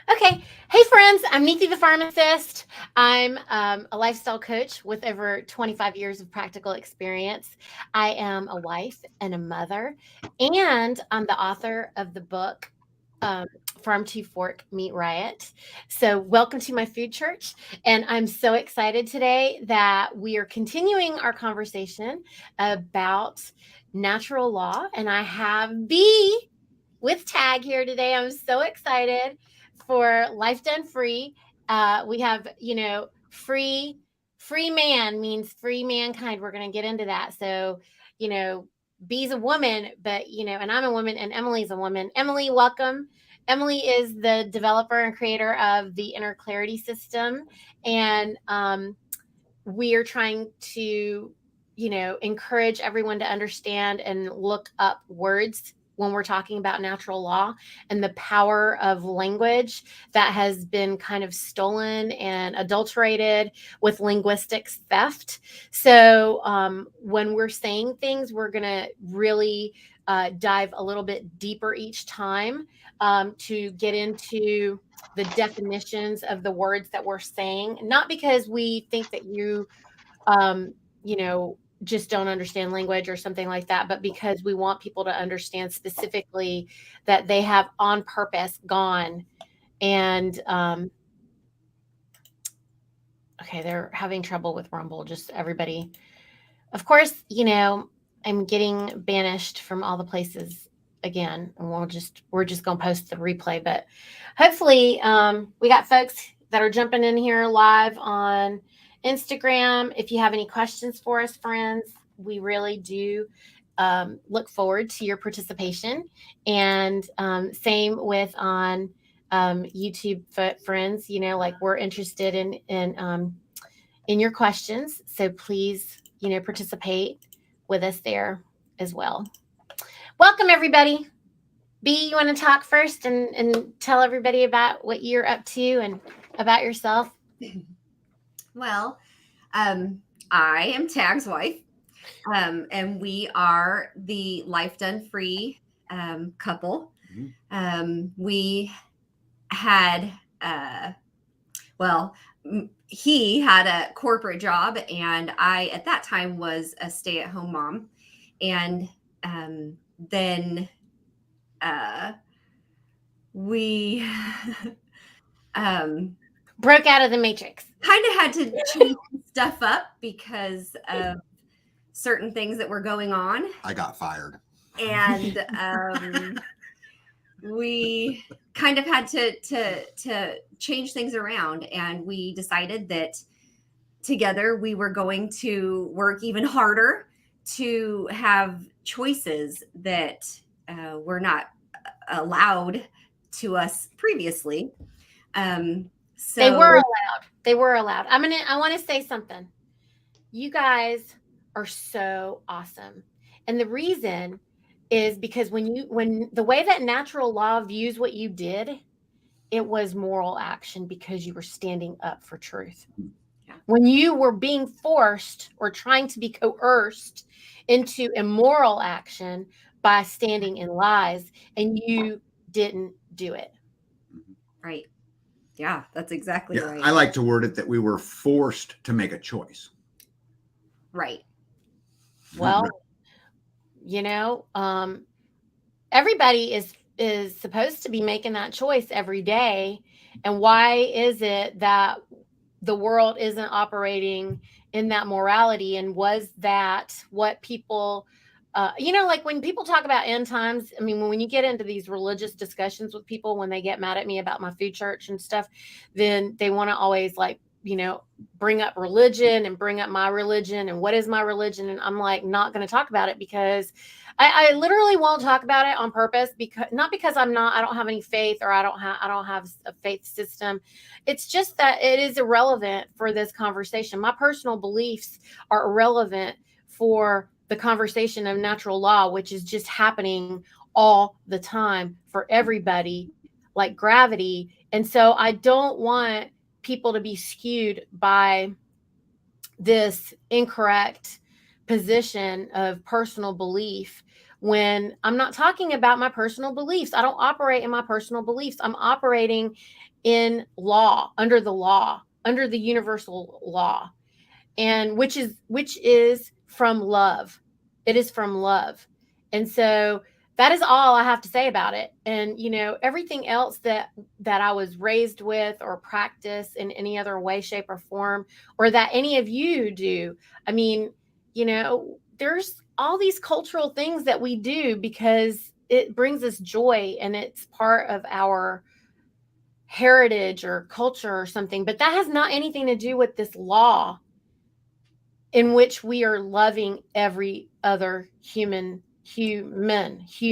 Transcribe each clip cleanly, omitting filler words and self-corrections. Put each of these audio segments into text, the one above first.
Okay. Hey, friends. I'm Niti the pharmacist. I'm a lifestyle coach with over 25 years of practical experience. I am a wife and a mother, and I'm the author of the book Farm to Fork Meat Riot. So, welcome to my food church. And I'm so excited today that we are continuing our conversation about natural law. And I have B with Tag here today. I'm so excited for Life Done Free. We have, free man means free mankind. We're going to get into that. So, you know, B's a woman, but, and I'm a woman and Emily's a woman. Emily, welcome. Emily is the developer and creator of the Inner Clarity System. And we are trying to, encourage everyone to understand and look up words when we're talking about natural law and the power of language that has been kind of stolen and adulterated with linguistics theft. So when we're saying things, we're going to really dive a little bit deeper each time to get into the definitions of the words that we're saying, not because we think that um, you know, just don't understand language or something like that, but because we want people to understand specifically that they have on purpose gone and, okay, they're having trouble with Rumble, just everybody. Of course, I'm getting banished from all the places again, and we're just gonna post the replay. But hopefully, we got folks that are jumping in here live on Instagram. If you have any questions for us, friends, we really do look forward to your participation. And same with on YouTube friends. Like we're interested in your questions, so please participate with us there as well. Welcome, everybody. B, you want to talk first and tell everybody about what you're up to and about yourself? Well, I am Tag's wife, and we are the Life Done Free couple. We had, he had a corporate job, and I, at that time, was a stay-at-home mom. And then we broke out of the matrix. Kind of had to change stuff up because of certain things that were going on. I got fired. And we kind of had to change things around, and we decided that together we were going to work even harder to have choices that were not allowed to us previously. So they were allowed. They were allowed. I want to say something. You guys are so awesome. And the reason is because when the way that natural law views what you did, it was moral action because you were standing up for truth. Yeah. When you were being forced or trying to be coerced into immoral action by standing in lies, and you didn't do it. Right. Yeah, that's exactly right. I like to word it that we were forced to make a choice. Right. Well, everybody is supposed to be making that choice every day. And why is it that the world isn't operating in that morality? And was that what people, like when people talk about end times, I mean, when you get into these religious discussions with people, when they get mad at me about my food church and stuff, then they want to always bring up religion and bring up my religion and what is my religion. And I'm like, not going to talk about it because I literally won't talk about it on purpose, not because I don't have any faith or I don't have a faith system. It's just that it is irrelevant for this conversation. My personal beliefs are irrelevant for the conversation of natural law, which is just happening all the time for everybody, like gravity. And so I don't want people to be skewed by this incorrect position of personal belief when I'm not talking about my personal beliefs. I don't operate in my personal beliefs. I'm operating in law, under the universal law, and which is from love. It is from love. And so that is all I have to say about it. And everything else that I was raised with or practice in any other way, shape, or form, or that any of you do, I mean, there's all these cultural things that we do because it brings us joy and it's part of our heritage or culture or something. But that has not anything to do with this law in which we are loving every other human, free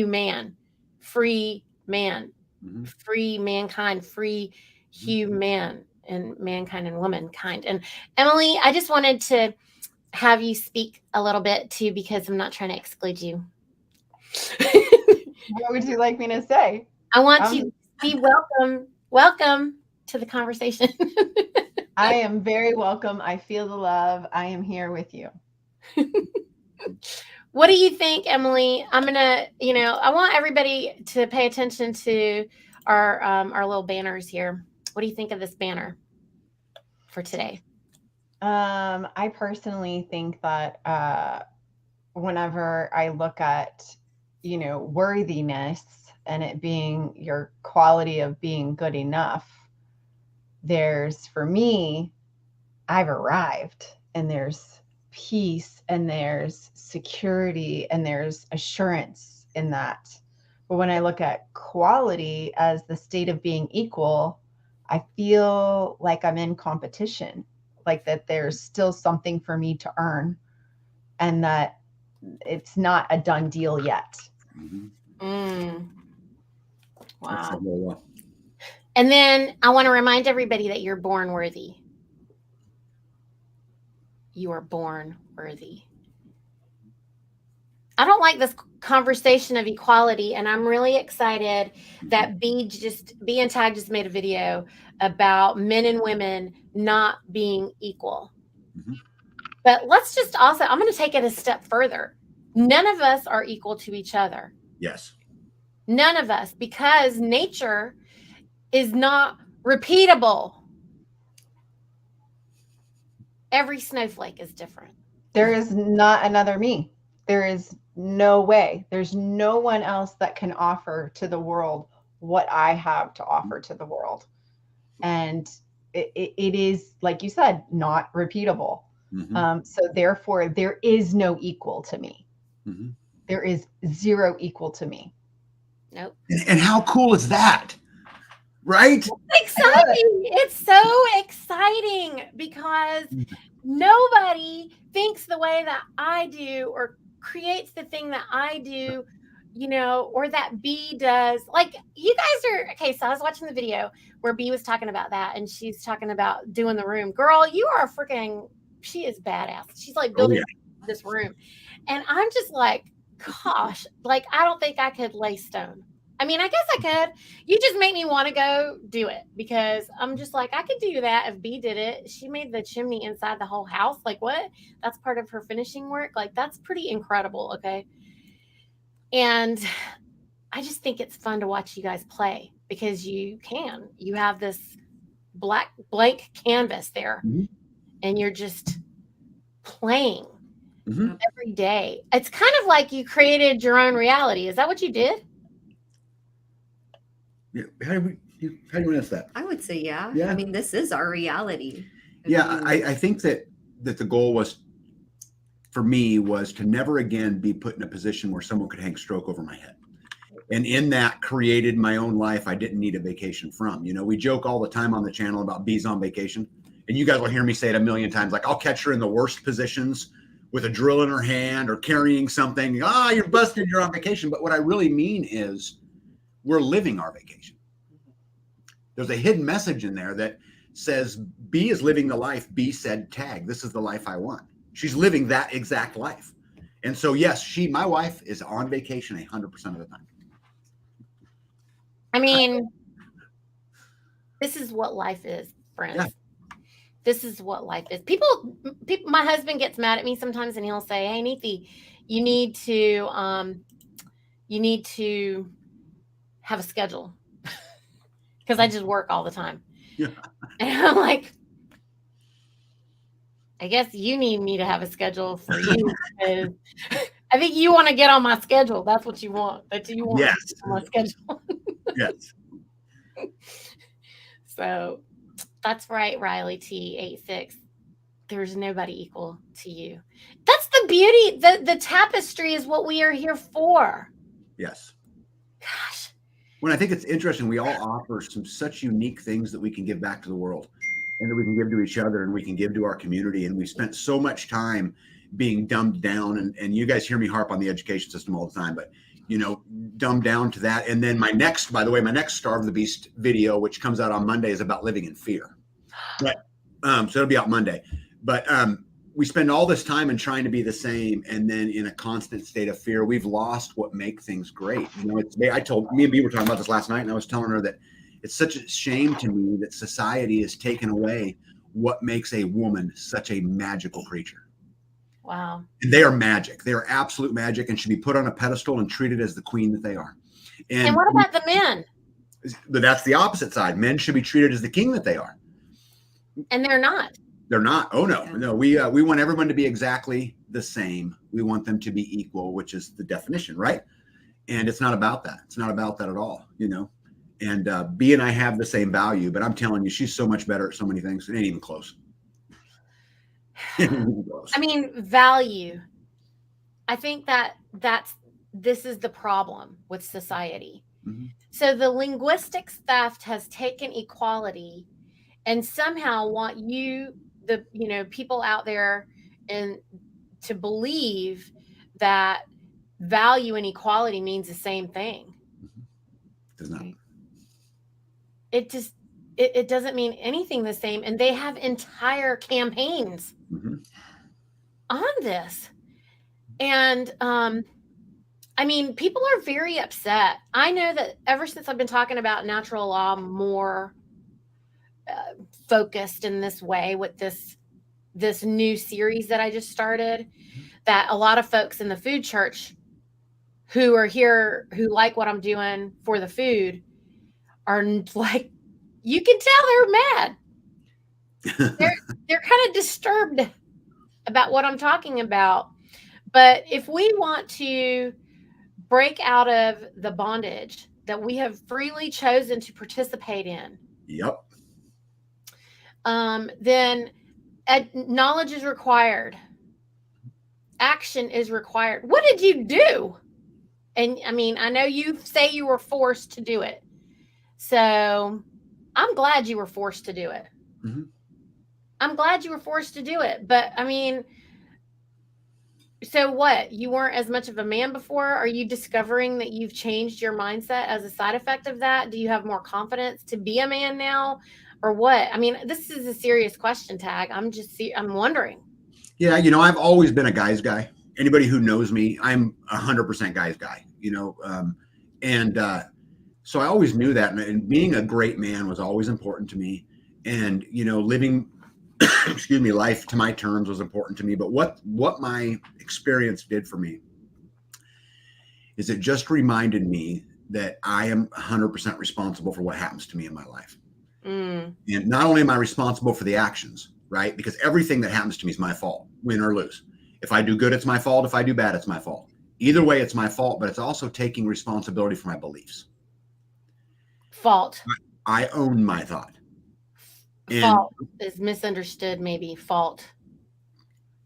man, free mankind, free human, and mankind and womankind. And Emily, I just wanted to have you speak a little bit too, because I'm not trying to exclude you. What would you like me to say? I want you to be welcome to the conversation. I am very welcome. I feel the love. I am here with you. What do you think, Emily? I'm gonna, I want everybody to pay attention to our little banners here. What do you think of this banner for today? I personally think that whenever I look at, worthiness and it being your quality of being good enough, for me, I've arrived, and there's peace and there's security and there's assurance in that. But when I look at quality as the state of being equal, I feel like I'm in competition, like that there's still something for me to earn and that it's not a done deal yet. Wow. And then I want to remind everybody that you're born worthy. You are born worthy. I don't like this conversation of equality, and I'm really excited that B and Tag just made a video about men and women not being equal. But let's just also, I'm going to take it a step further. None of us are equal to each other. Yes. None of us, because nature is not repeatable. Every snowflake is different. There is not another me. There is no way. There's no one else that can offer to the world what I have to offer to the world. And it is, like you said, not repeatable. So therefore, there is no equal to me. There is zero equal to me. Nope. And how cool is that? Right? Exciting. It's so exciting because nobody thinks the way that I do or creates the thing that I do, or that B does. Like, you guys are, okay, so I was watching the video where B was talking about that, and she's talking about doing the room. Girl, you are she is badass. She's like building this room. And I'm just like, gosh, like, I don't think I could lay stone. I mean, I guess I could. You just make me want to go do it, because I'm just like, I could do that if B did it. She made the chimney inside the whole house. Like, what? That's part of her finishing work. Like, that's pretty incredible. Okay. And I just think it's fun to watch you guys play, because you have this blank canvas there, and you're just playing every day. It's kind of like you created your own reality. Is that what you did? Yeah. How do you answer that? I would say, yeah. Yeah. I mean, this is our reality. I think that the goal was, for me, was to never again be put in a position where someone could hang stroke over my head. And in that, created my own life I didn't need a vacation from. We joke all the time on the channel about bees on vacation. And you guys will hear me say it a million times. Like, I'll catch her in the worst positions with a drill in her hand or carrying something. You're busted, you're on vacation. But what I really mean is, we're living our vacation. There's a hidden message in there that says B is living the life B said, Tag, this is the life I want. She's living that exact life. And so, yes, my wife is on vacation 100% of the time. I mean, this is what life is, friends. Yeah. This is what life is. People, my husband gets mad at me sometimes, and he'll say, hey, Niti, you need to you need to have a schedule because I just work all the time. Yeah. And I'm like, I guess you need me to have a schedule for you because I think you want to get on my schedule. That's what you want. That you want Yes. to get on my schedule. Yes. So that's right, Riley T86. There's nobody equal to you. That's the beauty. The tapestry is what we are here for. Yes. Gosh. When I think it's interesting, we all offer such unique things that we can give back to the world and that we can give to each other and we can give to our community. And we spent so much time being dumbed down. And you guys hear me harp on the education system all the time, but dumbed down to that. And then my next Starve the Beast video, which comes out on Monday, is about living in fear. But so it'll be out Monday. But we spend all this time in trying to be the same, and then in a constant state of fear, we've lost what makes things great. I told me and Bea were talking about this last night, and I was telling her that it's such a shame to me that society has taken away what makes a woman such a magical creature. Wow. And they are magic. They are absolute magic and should be put on a pedestal and treated as the queen that they are. And what about the men? But that's the opposite side. Men should be treated as the king that they are. And they're not. They're not. Oh no, no. We want everyone to be exactly the same. We want them to be equal, which is the definition, right? And it's not about that. It's not about that at all, And Bea and I have the same value, but I'm telling you, she's so much better at so many things. It ain't even close. I mean, value. I think this is the problem with society. Mm-hmm. So the linguistics theft has taken equality and somehow want people out there and to believe that value and equality means the same thing. Does not. It doesn't mean anything the same. And they have entire campaigns on this. And people are very upset. I know that ever since I've been talking about natural law more focused in this way with this new series that I just started, that a lot of folks in the food church who are here, who like what I'm doing for the food, are like, you can tell they're mad. They're kind of disturbed about what I'm talking about. But if we want to break out of the bondage that we have freely chosen to participate in, yep. Then knowledge is required. Action is required. What did you do? And I know you say you were forced to do it. So I'm glad you were forced to do it. Mm-hmm. I'm glad you were forced to do it. But so what? You weren't as much of a man before? Are you discovering that you've changed your mindset as a side effect of that? Do you have more confidence to be a man now? Or what? This is a serious question, Tag. I'm wondering. Yeah, I've always been a guy's guy. Anybody who knows me, I'm 100% guy's guy, so I always knew that. And being a great man was always important to me. And, living, life to my terms was important to me. But what my experience did for me is it just reminded me that I am 100% responsible for what happens to me in my life. And not only am I responsible for the actions, right? Because everything that happens to me is my fault, win or lose. If I do good, it's my fault. If I do bad, it's my fault. Either way, it's my fault, but it's also taking responsibility for my beliefs. Fault. I own my thought. Fault is misunderstood, maybe. Fault.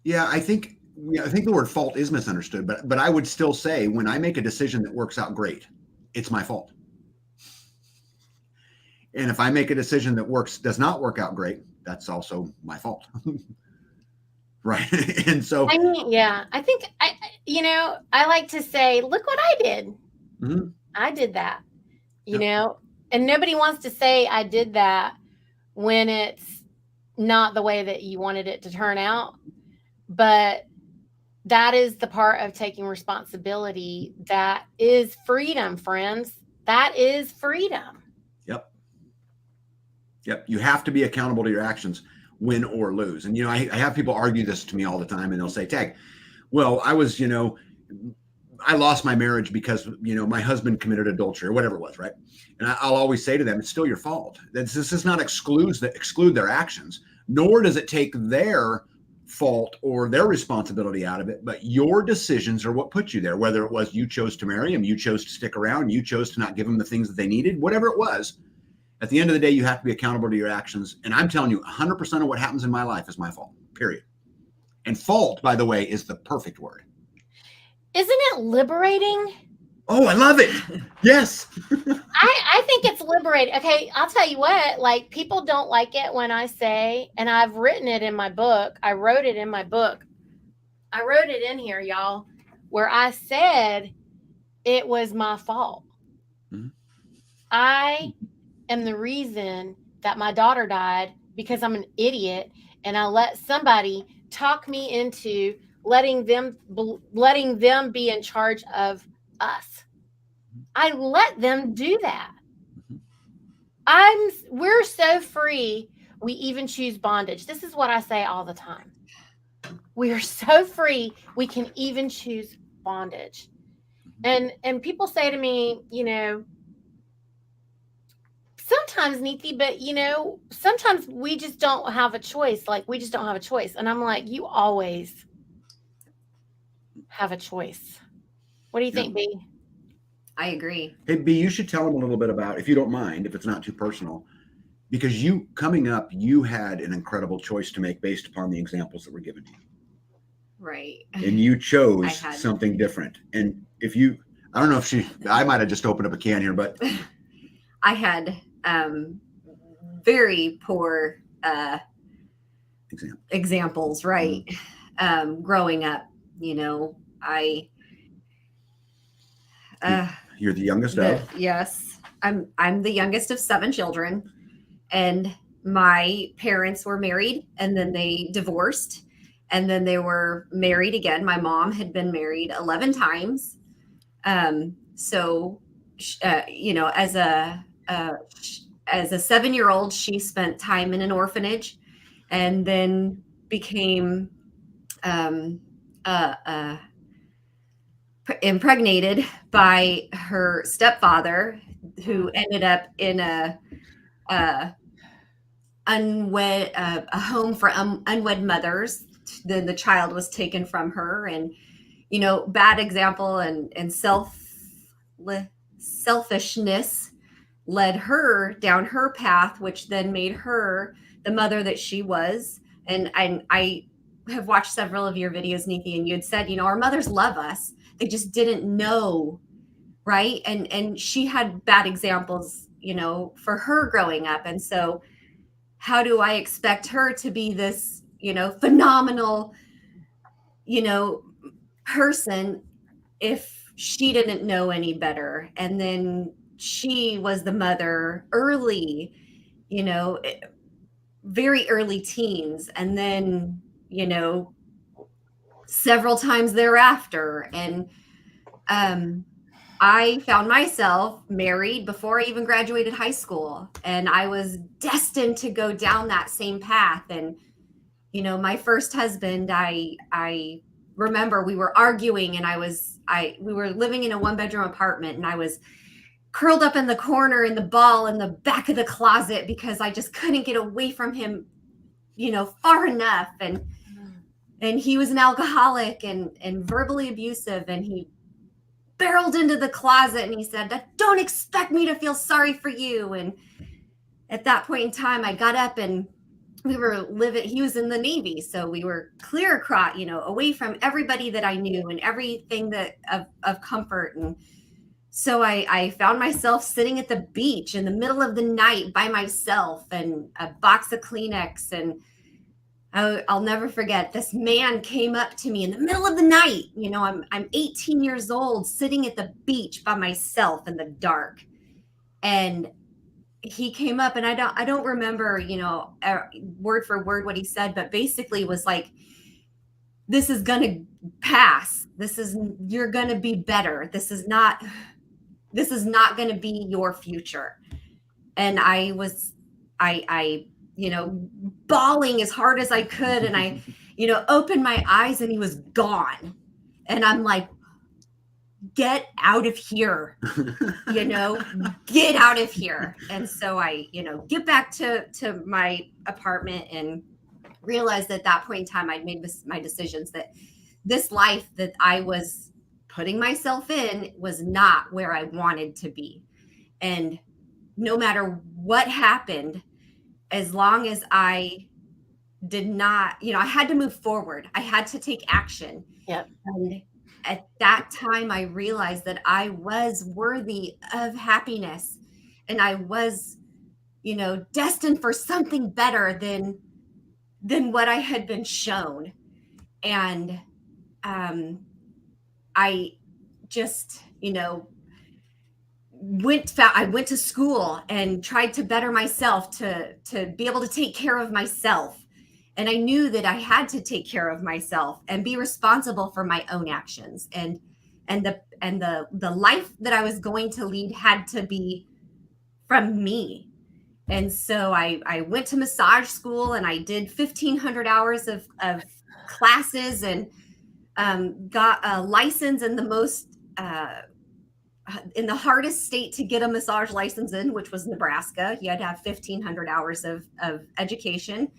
Yeah, I think the word fault is misunderstood, but I would still say when I make a decision that works out great, it's my fault. And if I make a decision that does not work out great, that's also my fault. Right. And so, I think I like to say, look what I did. Mm-hmm. I did that, and nobody wants to say I did that when it's not the way that you wanted it to turn out. But that is the part of taking responsibility. That is freedom, friends. That is freedom. Yep. You have to be accountable to your actions, win or lose. And, I have people argue this to me all the time, and they'll say, Tag, well, I was, I lost my marriage because, my husband committed adultery or whatever it was, right? And I'll always say to them, it's still your fault. This does not exclude their actions, nor does it take their fault or their responsibility out of it, but your decisions are what put you there. Whether it was you chose to marry him, you chose to stick around, you chose to not give them the things that they needed, whatever it was. At the end of the day, you have to be accountable to your actions. And I'm telling you, 100% of what happens in my life is my fault, period. And fault, by the way, is the perfect word. Isn't it liberating? Oh, I love it. Yes. I think it's liberating. Okay, I'll tell you what, like, people don't like it when I say, and I've written it in my book. I wrote it in my book. I wrote it in here, y'all, where I said it was my fault. Mm-hmm. I am the reason that my daughter died because I'm an idiot and I let somebody talk me into letting them be in charge of us. I let them do that. We're so free. We even choose bondage. This is what I say all the time. We are so free. We can even choose bondage. And people say to me, sometimes, Niti, but sometimes we just don't have a choice. Like, we just don't have a choice. And I'm like, you always have a choice. What do you think, B? I agree. Hey, B, you should tell them a little bit about, if you don't mind, if it's not too personal, because coming up, you had an incredible choice to make based upon the examples that were given to you. Right. And you chose something different. And I don't know if I might have just opened up a can here, but I had very poor examples, right? Mm-hmm. Growing up, you're the youngest of? Yes. I'm the youngest of 7 children, and my parents were married and then they divorced and then they were married again. My mom had been married 11 times. So, as a 7-year-old, she spent time in an orphanage and then became impregnated by her stepfather, who ended up in a home for unwed mothers. Then the child was taken from her, and bad example and selfishness led her down her path, which then made her the mother that she was. And I have watched several of your videos, Niti, and you had said, our mothers love us. They just didn't know, right? And she had bad examples, for her growing up. And so how do I expect her to be this, phenomenal, person if she didn't know any better? And then she was the mother early, very early teens, and then, several times thereafter. And I found myself married before I even graduated high school, and I was destined to go down that same path. And, my first husband, I remember we were arguing, and we were living in a 1-bedroom apartment, and I was curled up in the corner in the ball in the back of the closet because I just couldn't get away from him, far enough. And he was an alcoholic and verbally abusive, and he barreled into the closet and he said, "Don't expect me to feel sorry for you." And at that point in time, I got up, and he was in the Navy. So we were clear across, away from everybody that I knew and everything that of comfort. And so I found myself sitting at the beach in the middle of the night by myself, and a box of Kleenex. And I'll never forget, this man came up to me in the middle of the night. I'm 18 years old, sitting at the beach by myself in the dark. And he came up, and I don't remember, word for word what he said, but basically was like, "This is going to pass. You're going to be better. This is not going to be your future." And I bawling as hard as I could. And I, opened my eyes, and he was gone. And I'm like, get out of here, get out of here. And so I, get back to my apartment and realized at that point in time, I'd made my decisions that this life that I was putting myself in was not where I wanted to be. And no matter what happened, as long as I did not, I had to move forward. I had to take action. Yep. And at that time, I realized that I was worthy of happiness, and I was, destined for something better than what I had been shown. And I just, I went to school and tried to better myself to be able to take care of myself. And I knew that I had to take care of myself and be responsible for my own actions. And the life that I was going to lead had to be from me. And so I went to massage school, and I did 1,500 hours of classes, and got a license in in the hardest state to get a massage license in, which was Nebraska. You had to have 1,500 hours of education.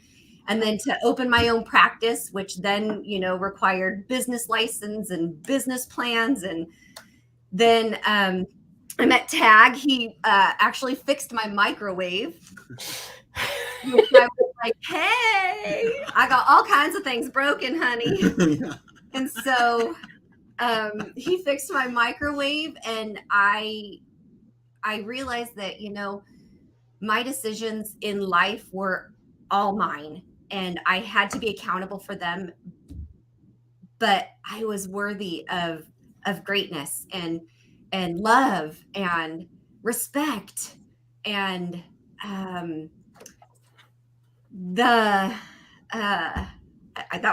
And then to open my own practice, which then, required business license and business plans. And then I met Tag. He actually fixed my microwave. I was like, hey, I got all kinds of things broken, honey. Yeah. And so he fixed my microwave, and I realized that, my decisions in life were all mine, and I had to be accountable for them. But I was worthy of greatness and love and respect. And that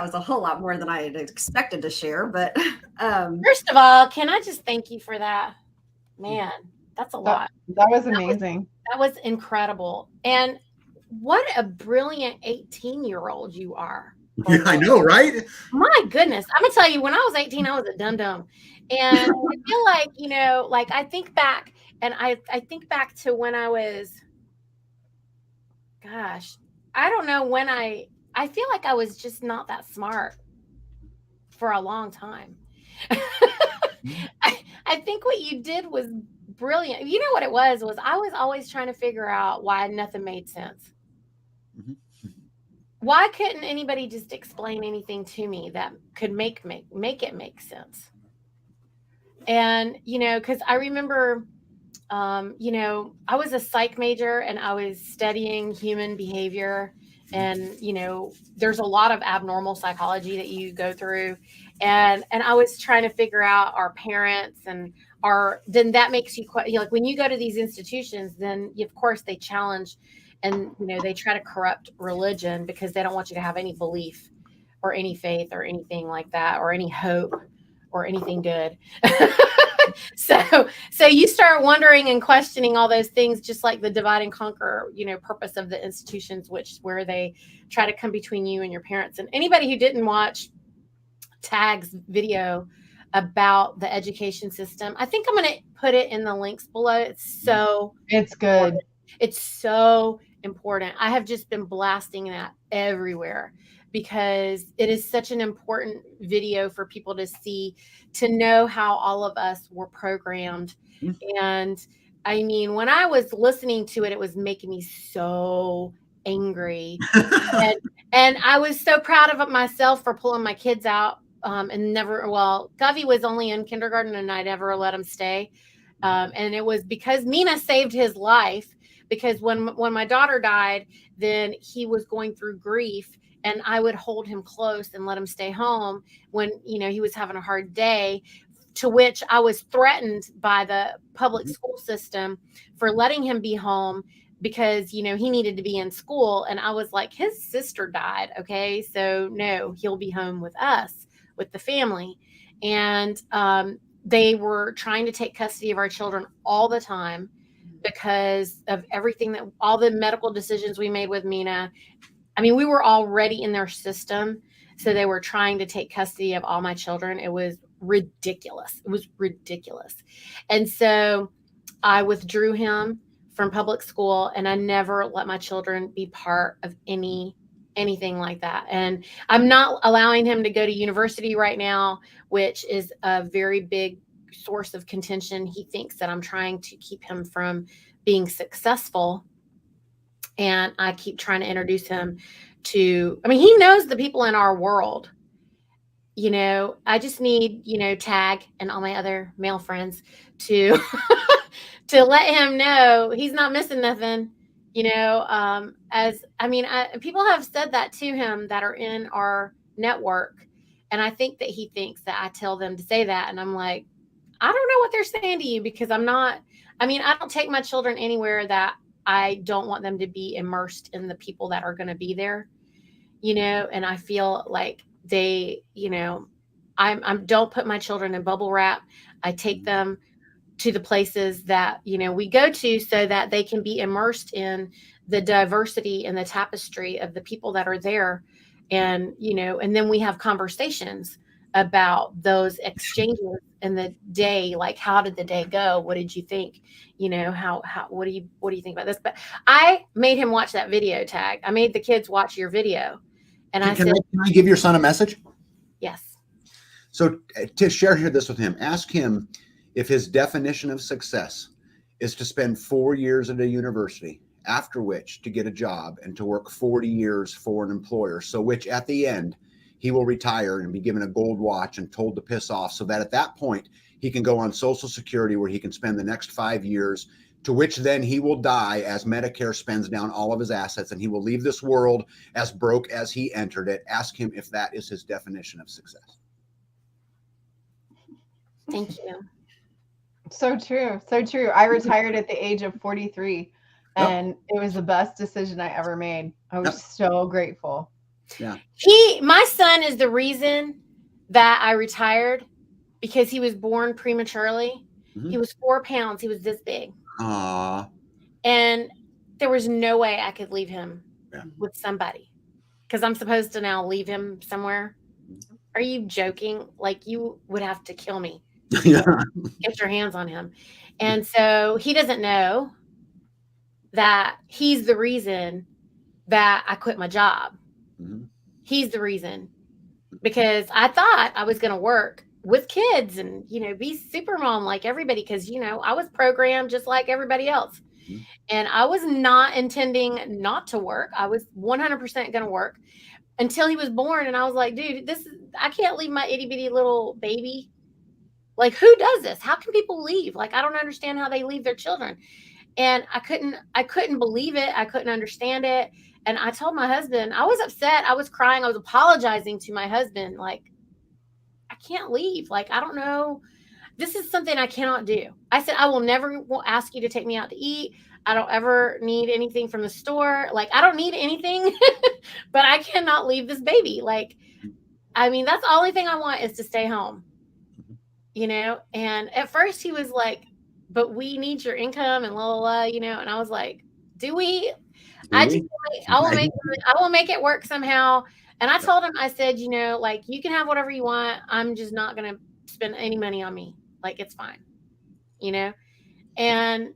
was a whole lot more than I had expected to share. But First of all, can I just thank you for that? Man, that's a lot. That was amazing. That was incredible. And what a brilliant 18-year-old you are. Yeah, I know, right? My goodness. I'm going to tell you, when I was 18, I was a dum-dum. And I feel like, I think back, and I think back to when I was, gosh, I don't know when I feel like I was just not that smart for a long time. I think what you did was brilliant. You know what it was I was always trying to figure out why nothing made sense. Mm-hmm. Why couldn't anybody just explain anything to me that could make it make sense? And, because I remember, I was a psych major, and I was studying human behavior. And, there's a lot of abnormal psychology that you go through. And I was trying to figure out our parents, and then that makes you quite, like when you go to these institutions, then of course they challenge, and, they try to corrupt religion because they don't want you to have any belief or any faith or anything like that, or any hope or anything good. So you start wondering and questioning all those things, just like the divide and conquer, purpose of the institutions, where they try to come between you and your parents. And anybody who didn't watch Tag's video about the education system, I think I'm going to put it in the links below. It's good. It's so important. I have just been blasting that everywhere because it is such an important video for people to see, to know how all of us were programmed. And I mean, when I was listening to it, it was making me so angry. and I was so proud of myself for pulling my kids out. Govey was only in kindergarten, and I never let him stay. And it was because Mina saved his life, because when my daughter died, then he was going through grief, and I would hold him close and let him stay home when, he was having a hard day, to which I was threatened by the public school system for letting him be home because, he needed to be in school. And I was like, his sister died. Okay. So no, he'll be home with us, with the family. And they were trying to take custody of our children all the time because of everything, all the medical decisions we made with Mina. I mean, we were already in their system. So they were trying to take custody of all my children. It was ridiculous. It was ridiculous. And so I withdrew him from public school, and I never let my children be part of anything like that. And I'm not allowing him to go to university right now, which is a very big source of contention. He thinks that I'm trying to keep him from being successful. And I keep trying to introduce him to, I mean, he knows the people in our world. You know, I just need, you know, Tag and all my other male friends to to let him know he's not missing nothing. You know, as I mean, people have said that to him that are in our network, and I think that he thinks that I tell them to say that, and I'm like, I don't know what they're saying to you, because I'm not. I mean, I don't take my children anywhere that I don't want them to be immersed in the people that are going to be there. You know, and I feel like they, you know, I'm don't put my children in bubble wrap. I take them to the places that, you know, we go to, so that they can be immersed in the diversity and the tapestry of the people that are there. And, you know, and then we have conversations about those exchanges in the day. Like, how did the day go? What did you think? You know, what do you think about this? But I made him watch that video, Tag. I made the kids watch your video. And Can I give your son a message? Yes. So to share this with him, ask him if his definition of success is to spend 4 years at a university, after which to get a job and to work 40 years for an employer. So which at the end, he will retire and be given a gold watch and told to piss off, so that at that point he can go on Social Security, where he can spend the next 5 years, to which then he will die as Medicare spends down all of his assets, and he will leave this world as broke as he entered it. Ask him if that is his definition of success. Thank you. So true. So true. I retired at the age of 43, and it was the best decision I ever made. I was so grateful. Yeah. My son is the reason that I retired, because he was born prematurely. Mm-hmm. He was 4 pounds. He was this big. Aww. And there was no way I could leave him with somebody, because I'm supposed to now leave him somewhere. Are you joking? Like, you would have to kill me. Yeah. Get your hands on him. And so he doesn't know that he's the reason that I quit my job. Mm-hmm. He's the reason, because I thought I was going to work with kids and, you know, be super mom like everybody. Cause, you know, I was programmed just like everybody else. Mm-hmm. And I was not intending not to work. I was 100% going to work until he was born. And I was like, dude, I can't leave my itty bitty little baby. Like, who does this? How can people leave? Like, I don't understand how they leave their children. And I couldn't believe it. I couldn't understand it. And I told my husband, I was upset. I was crying. I was apologizing to my husband. Like, I can't leave. Like, I don't know. This is something I cannot do. I said, I will never ask you to take me out to eat. I don't ever need anything from the store. Like, I don't need anything, but I cannot leave this baby. Like, I mean, that's the only thing I want is to stay home, you know? And at first he was like, but we need your income and la, la, la, you know? And I was like, do we? I will make it work somehow. And I told him, I said, you know, like, you can have whatever you want. I'm just not going to spend any money on me. Like, it's fine, you know? And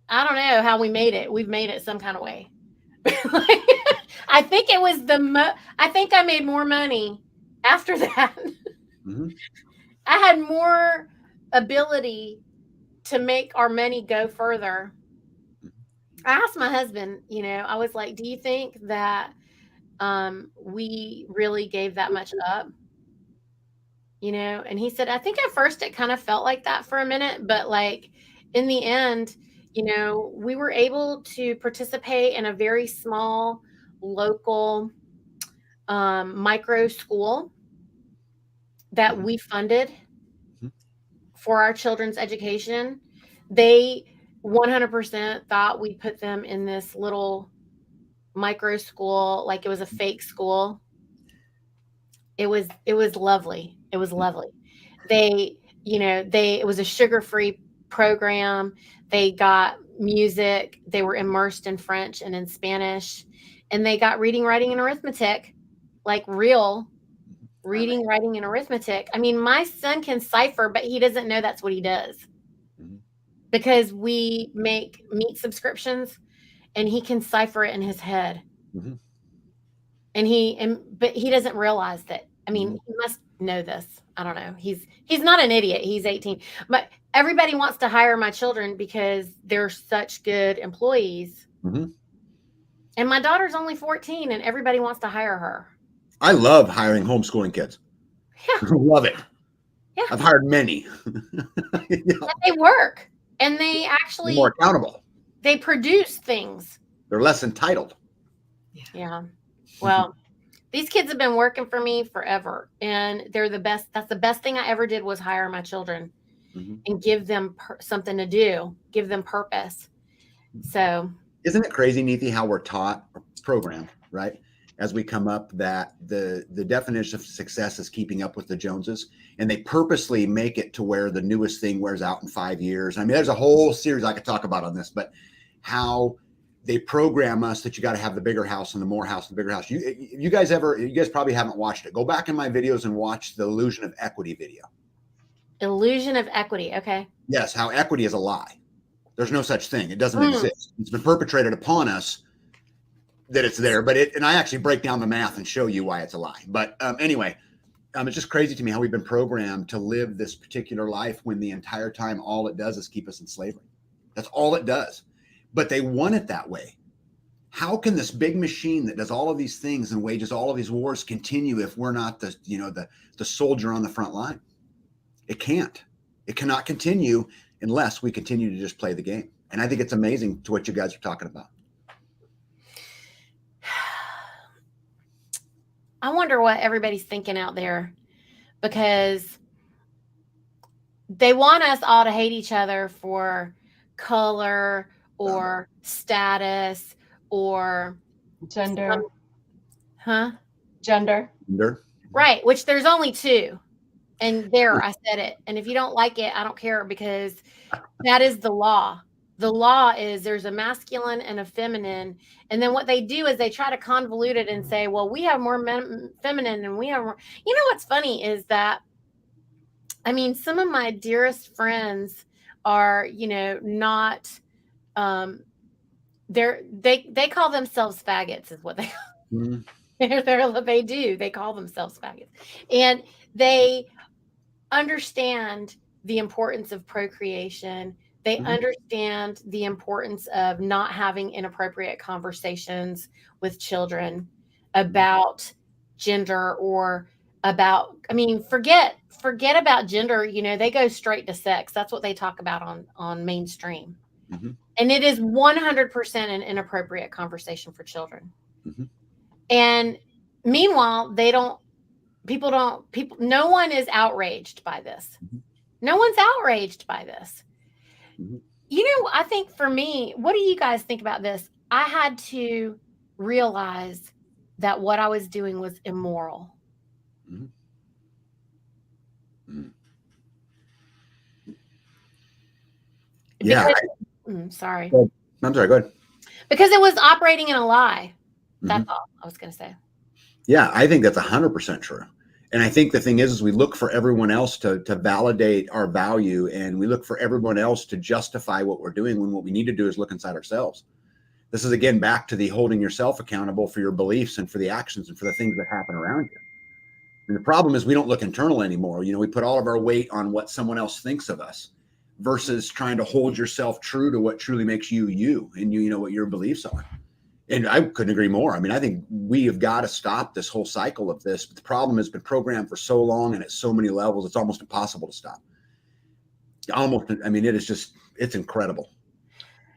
I don't know how we made it. We've made it some kind of way. Like, I think it was I think I made more money after that. Mm-hmm. I had more ability to make our money go further. I asked my husband, you know, I was like, do you think that we really gave that much up? You know, and he said, I think at first it kind of felt like that for a minute, but like in the end, you know, we were able to participate in a very small local micro school that we funded for our children's education. They 100% thought we'd put them in this little micro school, like it was a fake school. It was lovely. It was lovely. It was a sugar-free program. They got music. They were immersed in French and in Spanish, and they got reading, writing, and arithmetic, like real. reading, writing, and arithmetic. I mean, my son can cipher, but he doesn't know that's what he does. Because we make meat subscriptions and he can cipher it in his head. But he doesn't realize that. I mean, he must know this. I don't know. He's not an idiot. He's 18. But everybody wants to hire my children because they're such good employees. And my daughter's only 14 and everybody wants to hire her. I love hiring homeschooling kids. Yeah. Love it. Yeah. I've hired many. They work and they actually more accountable. They produce things. They're less entitled. Yeah. Well, these kids have been working for me forever and they're the best. That's the best thing I ever did was hire my children and give them something to do, give them purpose. So isn't it crazy, Niti, how we're taught or programmed, right? As we come up that the definition of success is keeping up with the Joneses, and they purposely make it to where the newest thing wears out in 5 years. I mean, there's a whole series I could talk about on this, but how they program us that you got to have the bigger house and the more house and the bigger house. You guys probably haven't watched it. Go back in my videos and watch the Illusion of Equity video. Illusion of Equity. Okay. Yes. How equity is a lie. There's no such thing. It doesn't exist. It's been perpetrated upon us that it's there, and I actually break down the math and show you why it's a lie. But anyway, it's just crazy to me how we've been programmed to live this particular life when the entire time all it does is keep us in slavery. That's all it does. But they want it that way. How can this big machine that does all of these things and wages all of these wars continue if we're not the soldier on the front line? It can't. It cannot continue unless we continue to just play the game. And I think it's amazing to what you guys are talking about. I wonder what everybody's thinking out there, because they want us all to hate each other for color or status or gender. Gender. Right. Which there's only two. And there, I said it. And if you don't like it, I don't care, because that is the law. The law is there's a masculine and a feminine. And then what they do is they try to convolute it and say, well, we have more feminine and we have more. You know, what's funny is that, I mean, some of my dearest friends are, not, they call themselves faggots is what they they do. They call themselves faggots. And they understand the importance of procreation. They understand the importance of not having inappropriate conversations with children about gender or about, forget about gender. They go straight to sex. That's what they talk about on mainstream. And it is 100% an inappropriate conversation for children. And meanwhile, no one is outraged by this. No one's outraged by this. I think for me, what do you guys think about this? I had to realize that what I was doing was immoral. Yeah. Sorry. I'm sorry, go ahead. Because it was operating in a lie. That's all I was going to say. Yeah, I think that's 100% true. And I think the thing is we look for everyone else to validate our value, and we look for everyone else to justify what we're doing when what we need to do is look inside ourselves. This is, again, back to the holding yourself accountable for your beliefs and for the actions and for the things that happen around you. And the problem is we don't look internal anymore. We put all of our weight on what someone else thinks of us versus trying to hold yourself true to what truly makes you, you, and you know what your beliefs are. And I couldn't agree more. I think we have got to stop this whole cycle of this. But the problem has been programmed for so long and at so many levels, it's almost impossible to stop. It's incredible.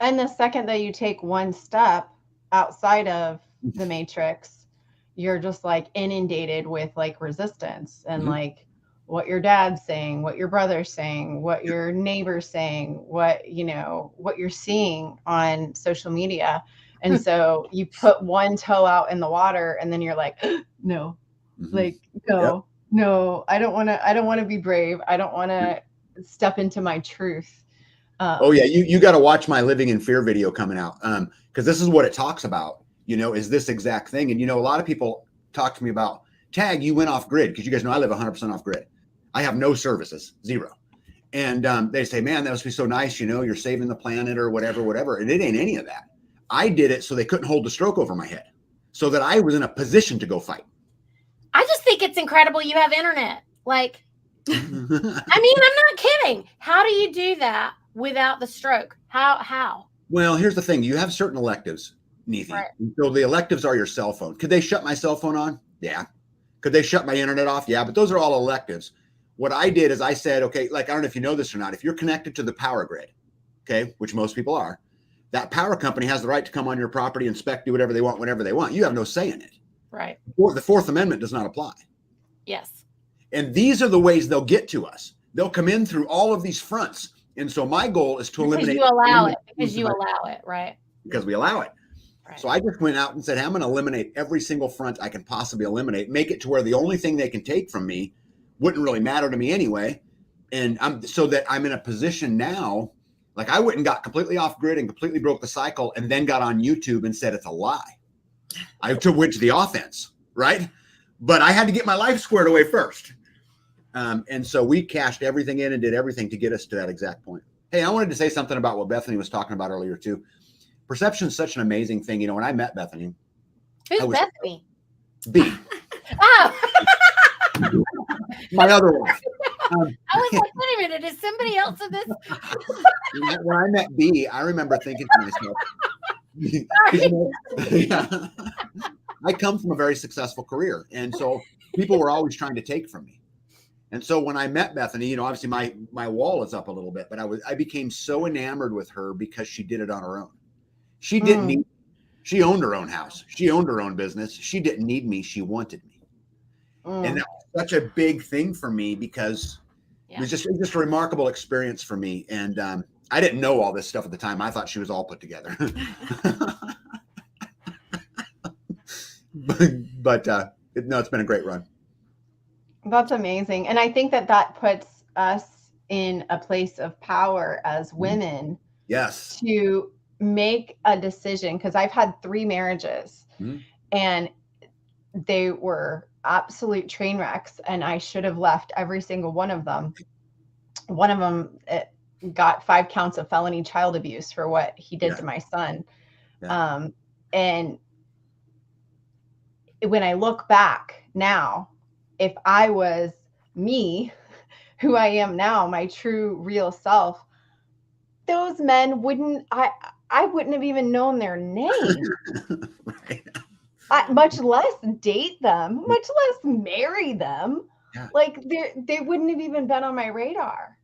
And the second that you take one step outside of the matrix, you're just like inundated with like resistance and like what your dad's saying, what your brother's saying, what your neighbor's saying, what you're seeing on social media. And so you put one toe out in the water and then you're like, no, like, no, no, I don't want to be brave. I don't want to step into my truth. You got to watch my Living in Fear video coming out. Cause this is what it talks about, is this exact thing. And, a lot of people talk to me about tag, you went off grid, because you guys know I live 100% off grid. I have no services, zero. And they say, man, that must be so nice. You know, you're saving the planet or whatever. And it ain't any of that. I did it so they couldn't hold the stroke over my head, so that I was in a position to go fight. I just think it's incredible you have internet. Like, I mean, I'm not kidding. How do you do that without the stroke? How? Well, here's the thing. You have certain electives, Niti. Right. So the electives are your cell phone. Could they shut my cell phone on? Yeah. Could they shut my internet off? Yeah. But those are all electives. What I did is I said, okay, like, I don't know if you know this or not. If you're connected to the power grid, okay, which most people are, that power company has the right to come on your property, inspect, do whatever they want, whenever they want. You have no say in it. Right. The Fourth Amendment does not apply. Yes. And these are the ways they'll get to us. They'll come in through all of these fronts. And so my goal is to eliminate. Because you allow it. Because you allow it, right? Because we allow it. Right. So I just went out and said, hey, I'm going to eliminate every single front I can possibly eliminate, make it to where the only thing they can take from me wouldn't really matter to me anyway. And so that I'm in a position now, like, I went and got completely off grid and completely broke the cycle, and then got on YouTube and said it's a lie. I went to the offense, right? But I had to get my life squared away first. And so we cashed everything in and did everything to get us to that exact point. Hey, I wanted to say something about what Bethany was talking about earlier too. Perception is such an amazing thing. You know, when I met Bethany. Who's Bethany? B. Oh. My other wife. I was like, wait a minute, is somebody else in this? When I met B, I remember thinking to myself, yeah, I come from a very successful career. And so people were always trying to take from me. And so when I met Bethany, you know, obviously my wall is up a little bit, but I became so enamored with her because she did it on her own. She didn't need, she owned her own house. She owned her own business. She didn't need me. She wanted me. And that was such a big thing for me, because it was just a remarkable experience for me. And I didn't know all this stuff at the time. I thought she was all put together. but no, it's been a great run. That's amazing. And I think that puts us in a place of power as women. Yes. To make a decision, because I've had 3 marriages and they were absolute train wrecks, and I should have left every single one of them. One of them got 5 counts of felony child abuse for what he did to my son. Yeah. And when I look back now, if I was me, who I am now, my true real self, those men I wouldn't have even known their name. Right. Much less date them, much less marry them. Yeah. Like they wouldn't have even been on my radar.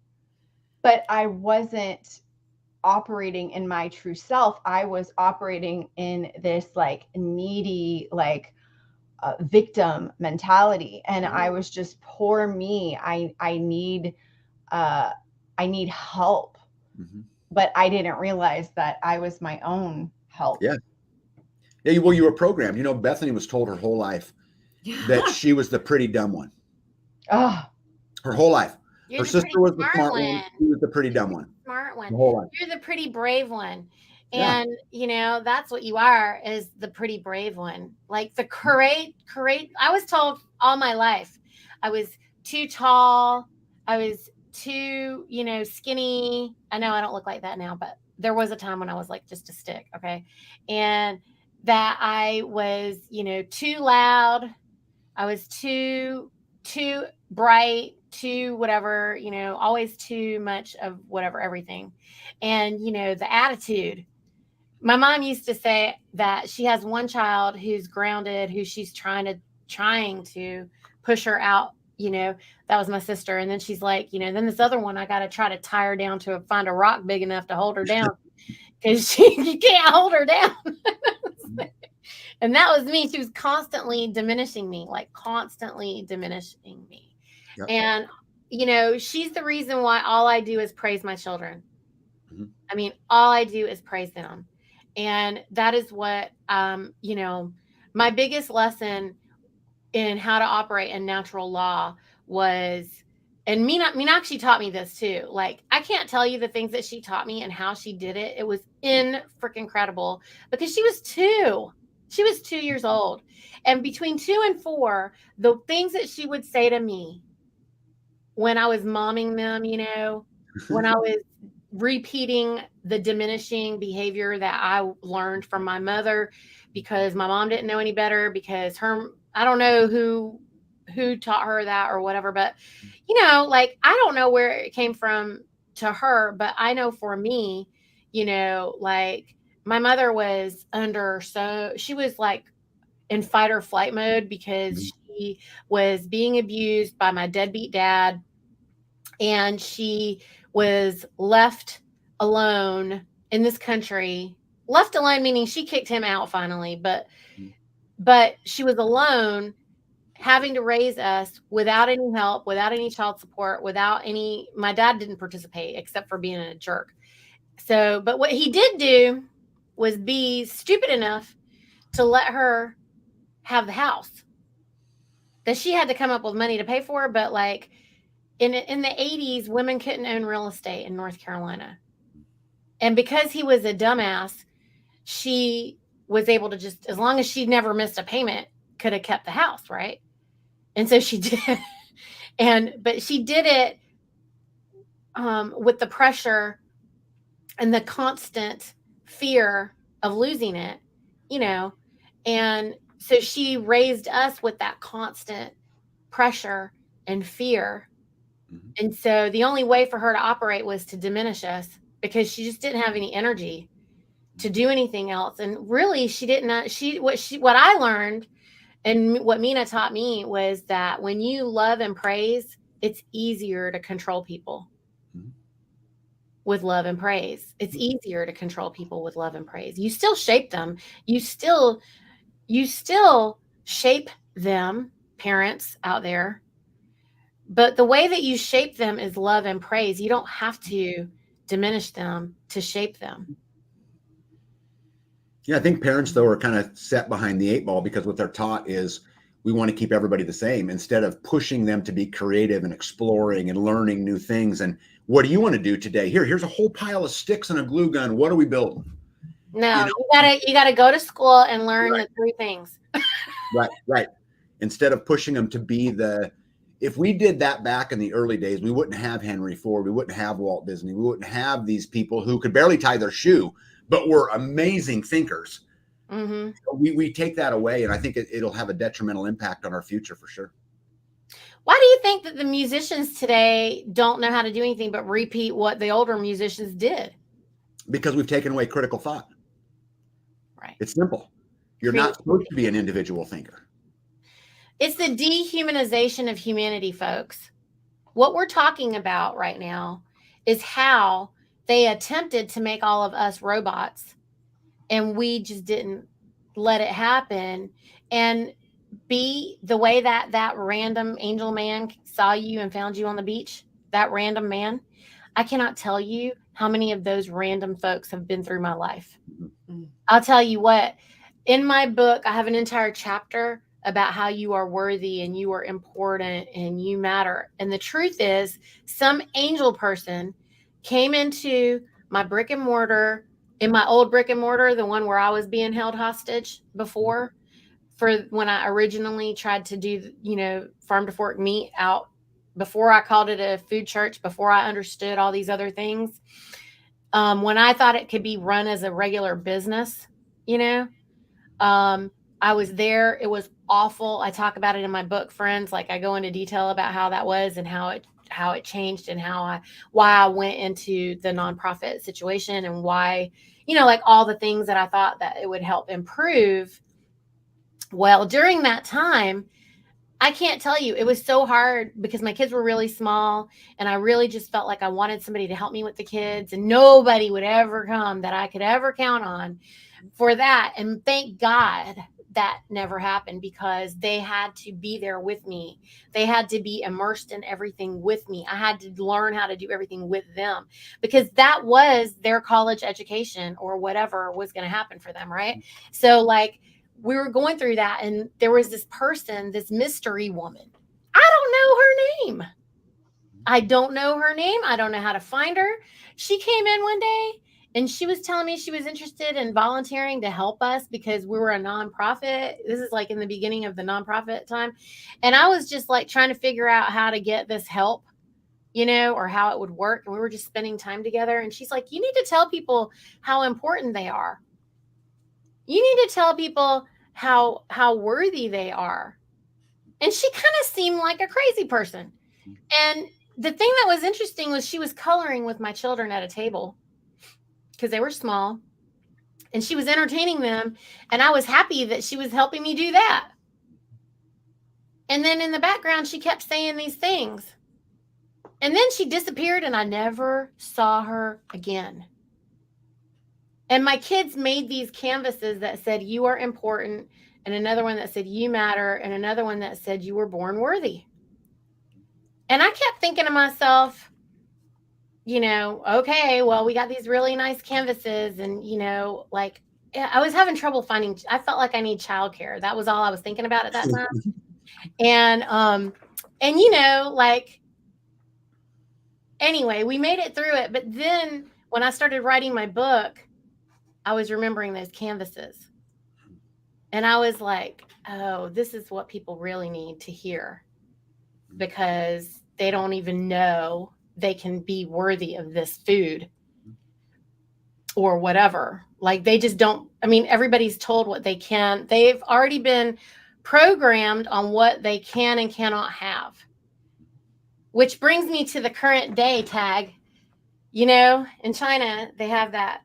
But I wasn't operating in my true self. I was operating in this like needy, like victim mentality. And I was just, poor me. I need help. But I didn't realize that I was my own help. Yeah. Yeah. Well, you were programmed. You know, Bethany was told her whole life that she was the pretty dumb one. Oh. Her whole life. You're her sister was the smart one. She was the pretty dumb one. Smart one. The whole life. You're the pretty brave one. And, you know, that's what you are, is the pretty brave one. Like the courage. I was told all my life I was too tall. I was too, you know, skinny. I know I don't look like that now, but there was a time when I was like just a stick. Okay. And that I was, you know, too loud. I was too bright, too whatever, you know, always too much of whatever, everything. And, you know, the attitude. My mom used to say that she has one child who's grounded, who she's trying to push her out. You know, that was my sister. And then she's like, you know, then this other one, I got to try to tie her down to find a rock big enough to hold her down, because you can't hold her down. And that was me. She was constantly diminishing me. Yep. And, you know, she's the reason why all I do is praise my children. I mean, all I do is praise them. And that is what, you know, my biggest lesson in how to operate in natural law was, and Meenakshi taught me this too. Like, I can't tell you the things that she taught me and how she did it. It was freaking incredible, because she was 2. She was 2 years old. And between 2 and 4, the things that she would say to me when I was momming them, when I was repeating the diminishing behavior that I learned from my mother, because my mom didn't know any better, because I don't know who taught her that or whatever, but like, I don't know where it came from to her, but I know for me, like, my mother was she was like in fight or flight mode, because she was being abused by my deadbeat dad, and she was left alone in this country. Left alone meaning she kicked him out finally, but she was alone, having to raise us without any help, without any child support, my dad didn't participate except for being a jerk. So, but what he did do was be stupid enough to let her have the house that she had to come up with money to pay for. But like in the 80s, women couldn't own real estate in North Carolina. And because he was a dumbass, she was able to just, as long as she never missed a payment, could have kept the house, right? And so she did. But she did it with the pressure and the constant fear of losing it, and so she raised us with that constant pressure and fear. Mm-hmm. And so the only way for her to operate was to diminish us, because she just didn't have any energy to do anything else. And really, she didn't. What I learned, and what Mina taught me, was that when you love and praise, it's easier to control people. Mm-hmm. With love and praise. It's easier to control people with love and praise. You still shape them. You still shape them, parents out there. But the way that you shape them is love and praise. You don't have to diminish them to shape them. Yeah, I think parents, though, are kind of set behind the 8 ball, because what they're taught is we want to keep everybody the same, instead of pushing them to be creative and exploring and learning new things. And what do you want to do today? Here's a whole pile of sticks and a glue gun. What are we building? No, you gotta go to school and learn the 3 things. Right. Instead of pushing them to be if we did that back in the early days, we wouldn't have Henry Ford. We wouldn't have Walt Disney. We wouldn't have these people who could barely tie their shoe, but were amazing thinkers. Mm-hmm. We take that away, and I think it'll have a detrimental impact on our future for sure. Why do you think that the musicians today don't know how to do anything but repeat what the older musicians did? Because we've taken away critical thought. Right. It's simple. You're not supposed to be an individual thinker. It's the dehumanization of humanity, folks. What we're talking about right now is how they attempted to make all of us robots, and we just didn't let it happen. And be the way that random angel man saw you and found you on the beach, that random man. I cannot tell you how many of those random folks have been through my life. Mm-hmm. I'll tell you what, in my book, I have an entire chapter about how you are worthy and you are important and you matter. And the truth is, some angel person came into my brick and mortar, in my old brick and mortar, the one where I was being held hostage before, for when I originally tried to do, farm to fork meat out, before I called it a food church, before I understood all these other things. When I thought it could be run as a regular business, I was there. It was awful. I talk about it in my book, Friends. Like, I go into detail about how that was and how it changed, and why I went into the nonprofit situation, and why, like all the things that I thought that it would help improve. Well, during that time, I can't tell you, it was so hard because my kids were really small, and I really just felt like I wanted somebody to help me with the kids, and nobody would ever come that I could ever count on for that. And thank God that never happened, because they had to be there with me. They had to be immersed in everything with me. I had to learn how to do everything with them, because that was their college education or whatever was going to happen for them. Right. So like, we were going through that, and there was this person, this mystery woman. I don't know her name. I don't know her name. I don't know how to find her. She came in one day And she was telling me she was interested in volunteering to help us because we were a nonprofit. This is like in the beginning of the nonprofit time. And I was just like trying to figure out how to get this help, or how it would work. And we were just spending time together. And she's like, you need to tell people how important they are. You need to tell people how worthy they are. And she kind of seemed like a crazy person. And the thing that was interesting was she was coloring with my children at a table because they were small, and she was entertaining them. And I was happy that she was helping me do that. And then in the background, she kept saying these things. And then she disappeared, and I never saw her again. And my kids made these canvases that said, you are important, and another one that said, you matter, and another one that said, you were born worthy. And I kept thinking to myself, okay, well, we got these really nice canvases, and, like, I was having trouble finding, I felt like I need childcare. That was all I was thinking about at that time. And like, anyway, we made it through it. But then when I started writing my book, I was remembering those canvases. And I was like, oh, this is what people really need to hear, because they don't even know they can be worthy of this food or whatever. Like, they just don't. I mean, everybody's told what they can. They've already been programmed on what they can and cannot have. Which brings me to the current day tag. In China, they have that